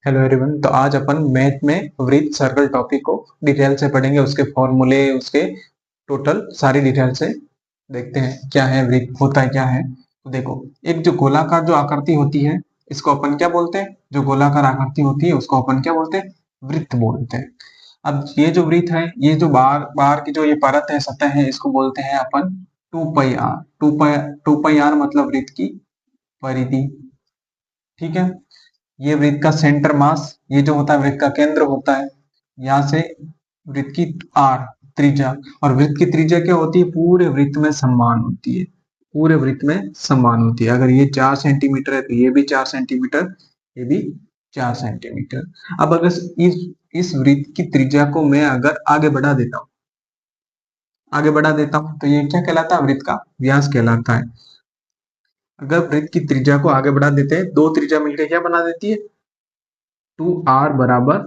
Hello everyone. तो आज अपन math में वृत्त सर्कल टॉपिक को डिटेल से पढ़ेंगे, उसके फॉर्मूले, उसके टोटल सारी डिटेल से देखते हैं क्या है वृत्त, होता है क्या है। तो देखो, एक जो गोलाकार जो आकृति होती है इसको अपन क्या बोलते हैं? जो गोलाकार आकृति होती है उसको अपन क्या बोलते हैं? वृत्त बोलते हैं। अब ये जो वृत्त है, ये जो बाहर बाहर की जो ये परत है, सतह है, इसको बोलते हैं अपन 2 पाई आर। टू पाई आर मतलब वृत्त की परिधि। ठीक है। ये वृत्त का सेंटर मास, ये जो होता है वृत्त का केंद्र होता है। यहाँ से वृत्त की आर त्रिज्या, और वृत्त की त्रिज्या क्या होती है? पूरे वृत्त में समान होती है। पूरे वृत्त में समान होती है। अगर ये 4 सेंटीमीटर है तो ये भी 4 सेंटीमीटर, ये भी 4 सेंटीमीटर। अब अगर इस वृत्त की त्रिज्या को मैं अगर आगे बढ़ा देता हूँ तो ये क्या कहलाता है? वृत्त का व्यास कहलाता है। अगर वृत्त की त्रिज्या को आगे बढ़ा देते हैं, दो त्रिज्या मिलकर क्या बना देती है? 2r बराबर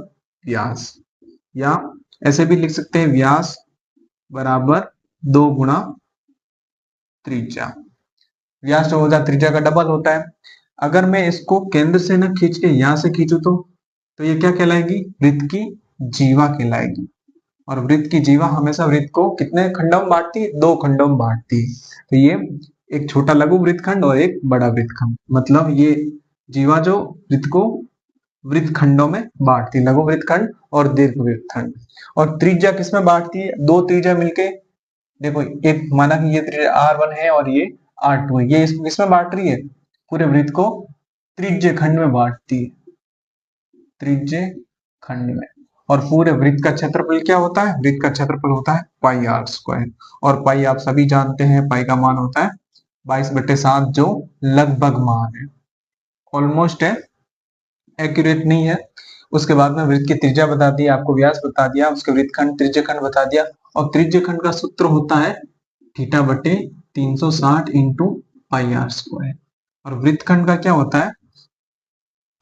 व्यास। या ऐसे भी लिख सकते हैं, व्यास बराबर 2 गुणा त्रिज्या। व्यास जो होता है त्रिज्या का डबल होता है। अगर मैं इसको केंद्र से न खींच के यहां से खींचू तो ये क्या कहलाएगी? वृत्त की जीवा कहलाएगी। और वृत्त की जीवा हमेशा वृत्त को कितने खंडों में बांटती है? 2 खंडों में बांटती है। तो ये एक छोटा लघु वृत्तखंड और एक बड़ा वृत्तखंड, मतलब ये जीवा जो वृत्त को वृत्त खंडों में बांटती है, लघु वृत्तखंड और दीर्घ वृत्तखंड। और त्रिज्या किसमें बांटती है? दो त्रिज्या मिलके, देखो, एक माना कि ये त्रिज्या R1 है और ये R2 है, ये इसमें बांट रही है, पूरे वृत्त को त्रिज्य खंड में बांटती है, त्रिज्य खंड में। और पूरे वृत्त का क्षेत्रफल क्या होता है? वृत्त का क्षेत्रफल होता है पाई आर स्क्वायर। और पाई आप सभी जानते हैं, पाई का मान होता है 22/7, जो लगभग मान है, ऑलमोस्ट है, एक्यूरेट नहीं है। उसके बाद में वृत्त की त्रिज्या बता दी, आपको व्यास बता दिया, उसके वृत्तखंड त्रिज्यखंड बता दिया। और त्रिज्यखंड का सूत्र होता है थीटा बटे 360 इंटू पाई आर स्क्वायर। और वृत्तखंड का क्या होता है?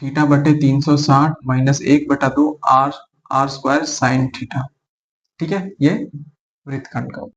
थीटा बटे 360 minus 1/2 r r square sine theta. ठीक है, ये वृत्तखंड का